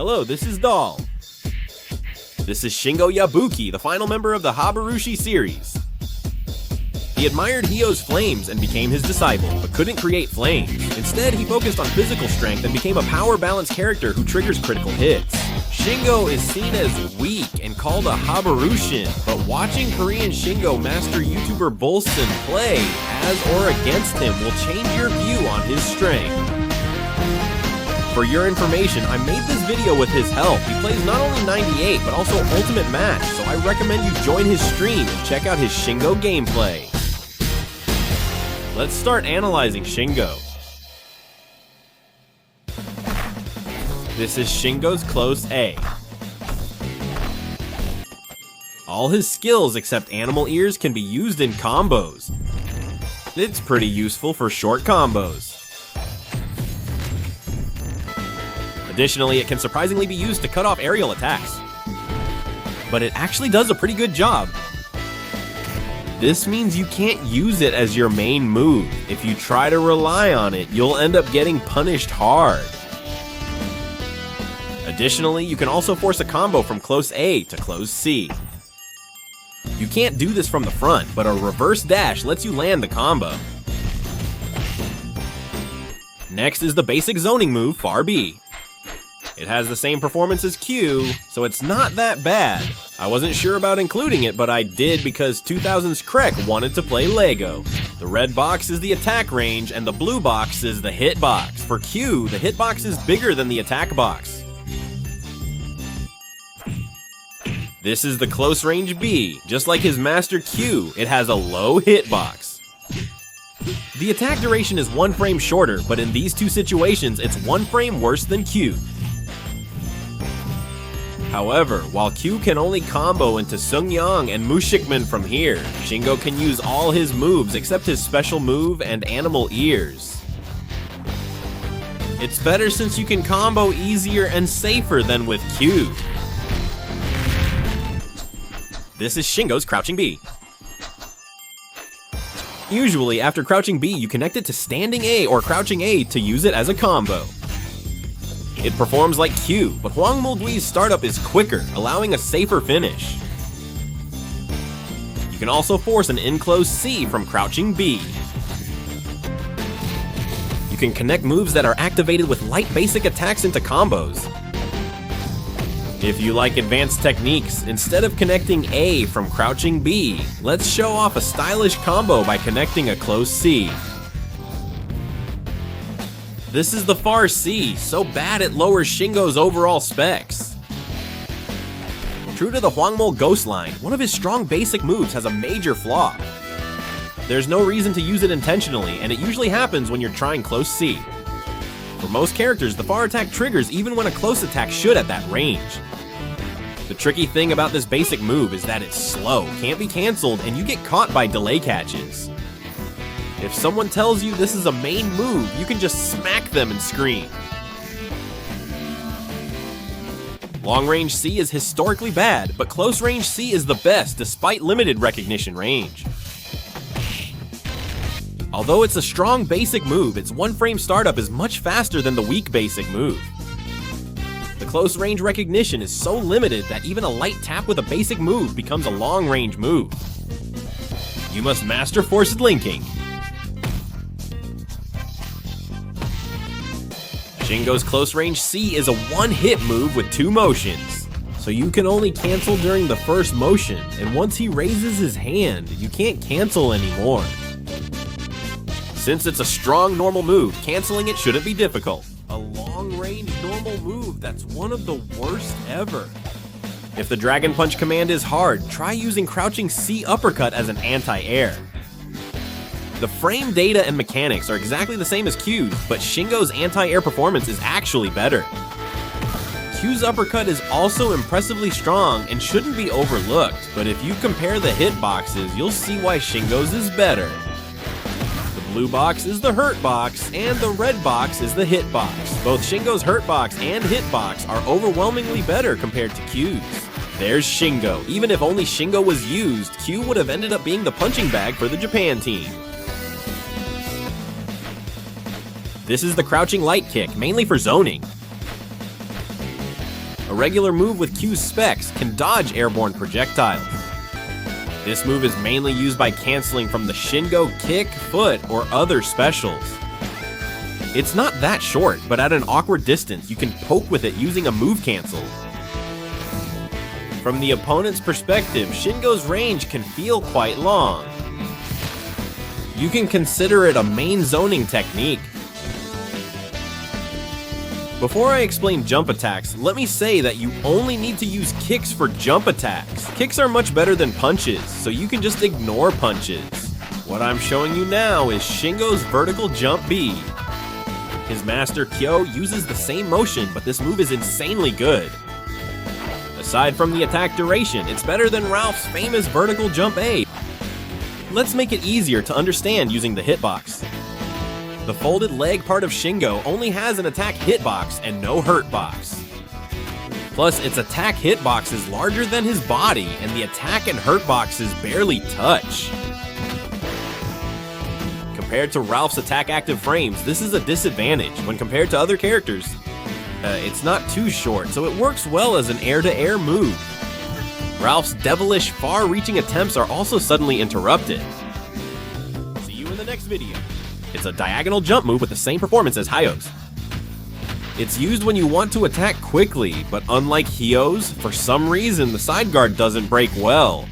Hello, this is Doll. This is Shingo Yabuki, the final member of the Habru-sin series. He admired Hio's flames and became his disciple, but couldn't create flames. Instead, he focused on physical strength and became a power-balanced character who triggers critical hits. Shingo is seen as weak and called a Habru-sin, but watching Korean Shingo master YouTuber Habru-sin play as or against him will change your view on his strength. For your information, I made this video with his help. He plays not only 98, but also Ultimate Match, so I recommend you join his stream and check out his Shingo gameplay. Let's start analyzing Shingo. This is Shingo's close A. All his skills except animal ears can be used in combos. It's pretty useful for short combos. Additionally, it can surprisingly be used to cut off aerial attacks. But it actually does a pretty good job. This means you can't use it as your main move. If you try to rely on it, you'll end up getting punished hard. Additionally, you can also force a combo from close A to close C. You can't do this from the front, but a reverse dash lets you land the combo. Next is the basic zoning move, Far B. It has the same performance as Q, so it's not that bad. I wasn't sure about including it, but I did because 2000's Krek wanted to play Lego. The red box is the attack range, and the blue box is the hit box. For Q, the hit box is bigger than the attack box. This is the close range B. Just like his master Q, it has a low hit box. The attack duration is 1 frame shorter, but in these two situations, it's 1 frame worse than Q. However, while Q can only combo into Sungyang and Mushikman from here, Shingo can use all his moves except his special move and animal ears. It's better since you can combo easier and safer than with Q. This is Shingo's Crouching B. Usually, after Crouching B, you connect it to Standing A or Crouching A to use it as a combo. It performs like Q, but Hwang Mulgui's startup is quicker, allowing a safer finish. You can also force an in-close C from Crouching B. You can connect moves that are activated with light basic attacks into combos. If you like advanced techniques, instead of connecting A from Crouching B, let's show off a stylish combo by connecting a close C. This is the Far C, so bad it lowers Shingo's overall specs. True to the Hwangmul Ghost line, one of his strong basic moves has a major flaw. There's no reason to use it intentionally, and it usually happens when you're trying close C. For most characters, the Far attack triggers even when a close attack should at that range. The tricky thing about this basic move is that it's slow, can't be cancelled, and you get caught by delay catches. If someone tells you this is a main move, you can just smack them and scream. Long range C is historically bad, but close range C is the best despite limited recognition range. Although it's a strong basic move, its 1 frame startup is much faster than the weak basic move. The close range recognition is so limited that even a light tap with a basic move becomes a long range move. You must master forced linking. Shingo's close range C is a 1-hit move with 2 motions, so you can only cancel during the first motion, and once he raises his hand, you can't cancel anymore. Since it's a strong normal move, canceling it shouldn't be difficult. A long-range normal move that's one of the worst ever. If the Dragon Punch command is hard, try using Crouching C uppercut as an anti-air. The frame data and mechanics are exactly the same as Q's, but Shingo's anti-air performance is actually better. Q's uppercut is also impressively strong and shouldn't be overlooked, but if you compare the hitboxes, you'll see why Shingo's is better. The blue box is the hurt box, and the red box is the hit box. Both Shingo's hurt box and hit box are overwhelmingly better compared to Q's. There's Shingo. Even if only Shingo was used, Q would have ended up being the punching bag for the Japan team. This is the crouching light kick, mainly for zoning. a regular move with Q's specs, can dodge airborne projectiles. This move is mainly used by canceling from the Shingo kick, foot, or other specials. It's not that short, but at an awkward distance, you can poke with it using a move cancel. From the opponent's perspective, Shingo's range can feel quite long. You can consider it a main zoning technique. Before I explain jump attacks, let me say that you only need to use kicks for jump attacks. Kicks are much better than punches, so you can just ignore punches. What I'm showing you now is Shingo's vertical jump B. His master Kyo uses the same motion, but this move is insanely good. Aside from the attack duration, it's better than Ralph's famous vertical jump A. Let's make it easier to understand using the hitbox. The folded leg part of Shingo only has an attack hitbox and no hurt box. Plus, its attack hitbox is larger than his body, and the attack and hurt boxes barely touch. Compared to Ralph's attack active frames, this is a disadvantage when compared to other characters. It's not too short, so it works well as an air-to-air move. Ralph's devilish, far-reaching attempts are also suddenly interrupted. See you in the next video. It's a diagonal jump move with the same performance as Hyo's. It's used when you want to attack quickly, but unlike Hyo's, for some reason the side guard doesn't break well.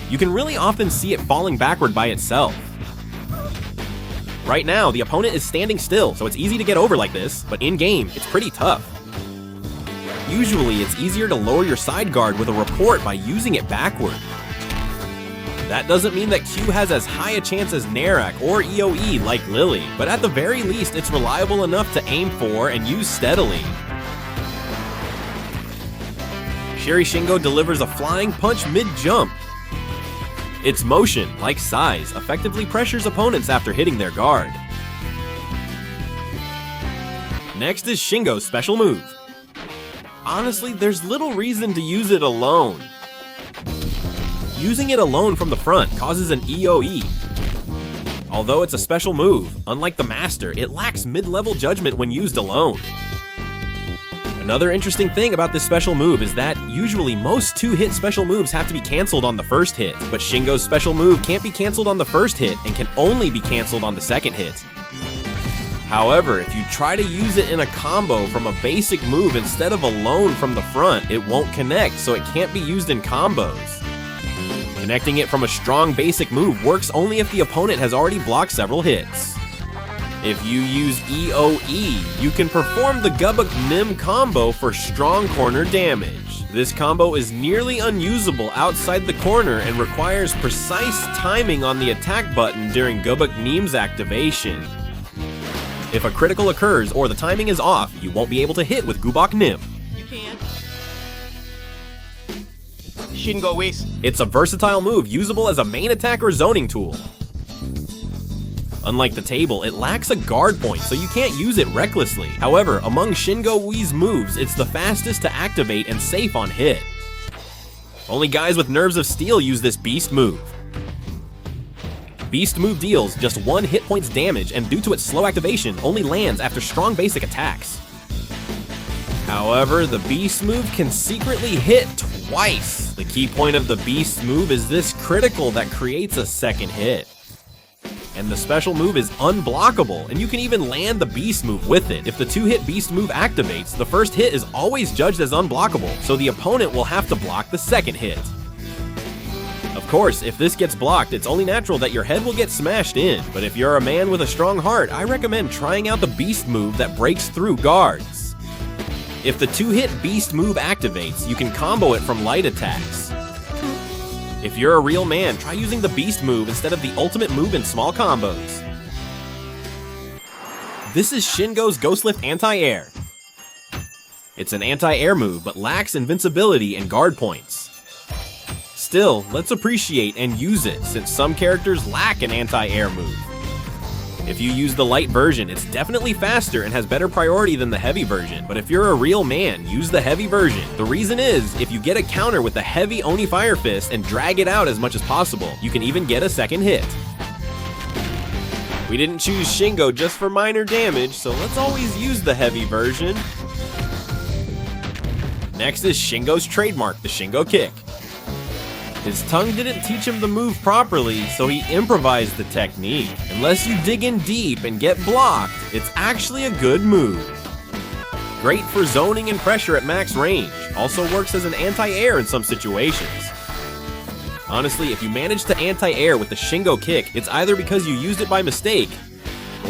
You can really often see it falling backward by itself. Right now, the opponent is standing still, so it's easy to get over like this, but in-game, it's pretty tough. Usually, it's easier to lower your side guard with a report by using it backward. That doesn't mean that Q has as high a chance as Narak or EOE like Lily, but at the very least, it's reliable enough to aim for and use steadily. Shiri Shingo delivers a flying punch mid-jump. Its motion, like size, effectively pressures opponents after hitting their guard. Next is Shingo's special move. Honestly, there's little reason to use it alone. Using it alone from the front causes an EOE. Although it's a special move, unlike the Master, it lacks mid-level judgment when used alone. Another interesting thing about this special move is that usually most 2-hit special moves have to be cancelled on the first hit, but Shingo's special move can't be cancelled on the first hit and can only be cancelled on the second hit. However, if you try to use it in a combo from a basic move instead of alone from the front, it won't connect, so it can't be used in combos. Connecting it from a strong basic move works only if the opponent has already blocked several hits. If you use EOE, you can perform the Gubuk Nim combo for strong corner damage. This combo is nearly unusable outside the corner and requires precise timing on the attack button during Gubuk Nim's activation. If a critical occurs or the timing is off, you won't be able to hit with Gubok Nim. You can't. Shingo Waste. It's a versatile move usable as a main attack or zoning tool. Unlike the table, it lacks a guard point, so you can't use it recklessly. However, among Shingo Wii's moves, it's the fastest to activate and safe on hit. Only guys with nerves of steel use this beast move. Beast move deals just 1 hit points damage, and due to its slow activation, only lands after strong basic attacks. However, the beast move can secretly hit twice. The key point of the beast move is this critical that creates a second hit. And the special move is unblockable, and you can even land the beast move with it. If the 2-hit beast move activates, the first hit is always judged as unblockable, so the opponent will have to block the second hit. Of course, if this gets blocked, it's only natural that your head will get smashed in, but if you're a man with a strong heart, I recommend trying out the beast move that breaks through guards. If the 2-hit beast move activates, you can combo it from light attacks. If you're a real man, try using the beast move instead of the ultimate move in small combos. This is Shingo's Ghost Lift Anti-Air. It's an anti-air move, but lacks invincibility and guard points. Still, let's appreciate and use it, since some characters lack an anti-air move. If you use the light version, it's definitely faster and has better priority than the heavy version, but if you're a real man, use the heavy version. The reason is, if you get a counter with the heavy Oni Fire Fist and drag it out as much as possible, you can even get a second hit. We didn't choose Shingo just for minor damage, so let's always use the heavy version. Next is Shingo's trademark, the Shingo kick. His tongue didn't teach him the move properly, so he improvised the technique. Unless you dig in deep and get blocked, it's actually a good move. Great for zoning and pressure at max range, also works as an anti-air in some situations. Honestly, if you manage to anti-air with the Shingo kick, it's either because you used it by mistake,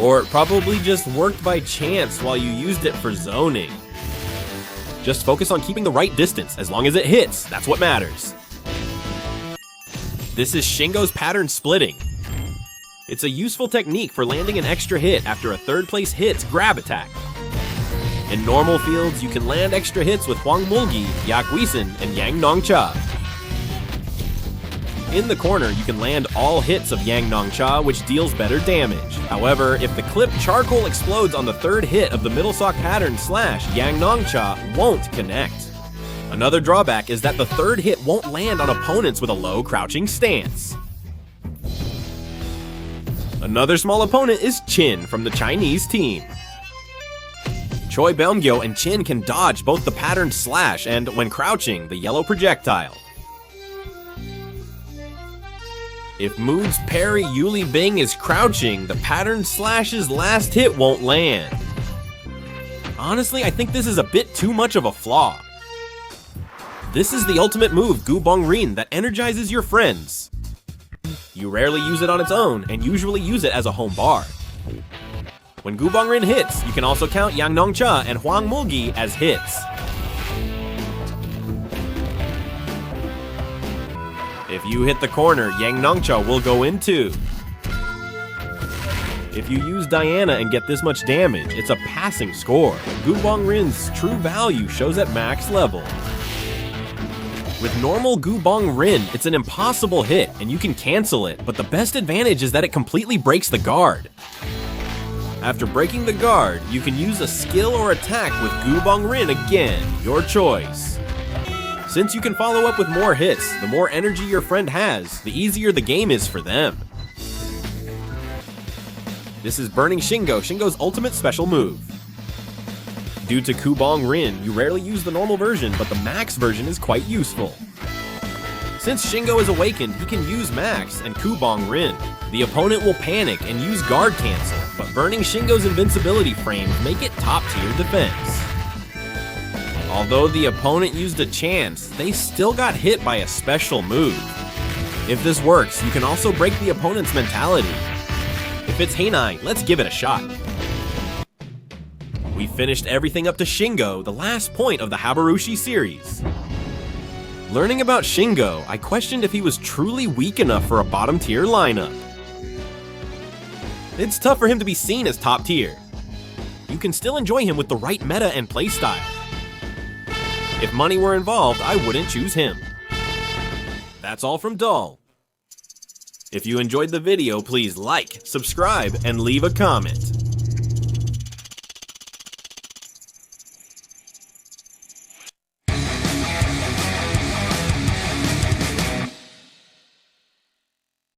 or it probably just worked by chance while you used it for zoning. Just focus on keeping the right distance, as long as it hits, that's what matters. This is Shingo's pattern splitting. It's a useful technique for landing an extra hit after a third place hit's grab attack. In normal fields, you can land extra hits with Hwang Mulgi, Yabuki, and Yang Nong Cha. In the corner, you can land all hits of Yang Nong Cha, which deals better damage. However, if the clip charcoal explodes on the third hit of the middle sock pattern / Yang Nong Cha won't connect. Another drawback is that the third hit won't land on opponents with a low crouching stance. Another small opponent is Chin from the Chinese team. Choi Beomgyo and Chin can dodge both the pattern / and, when crouching, the yellow projectile. If Moon's parry Yuli Bing is crouching, the pattern /'s last hit won't land. Honestly, I think this is a bit too much of a flaw. This is the ultimate move, Gu Bong Rin, that energizes your friends. You rarely use it on its own, and usually use it as a home bar. When Gu Bong Rin hits, you can also count Yang Nong Cha and Hwang Mulgi as hits. If you hit the corner, Yang Nong Cha will go in too. If you use Diana and get this much damage, it's a passing score. Gu Bong Rin's true value shows at max level. With normal Gu Bong Rin, it's an impossible hit, and you can cancel it, but the best advantage is that it completely breaks the guard. After breaking the guard, you can use a skill or attack with Gu Bong Rin again, your choice. Since you can follow up with more hits, the more energy your friend has, the easier the game is for them. This is Burning Shingo, Shingo's ultimate special move. Due to Gu Bong Rin, you rarely use the normal version, but the max version is quite useful. Since Shingo is awakened, he can use max and Gu Bong Rin. The opponent will panic and use guard cancel, but burning Shingo's invincibility frames make it top tier defense. Although the opponent used a chance, they still got hit by a special move. If this works, you can also break the opponent's mentality. If it's Heinai, let's give it a shot. We finished everything up to Shingo, the last point of the Habru-sin series. Learning about Shingo, I questioned if he was truly weak enough for a bottom tier lineup. It's tough for him to be seen as top tier. You can still enjoy him with the right meta and playstyle. If money were involved, I wouldn't choose him. That's all from Dull. If you enjoyed the video, please like, subscribe, and leave a comment.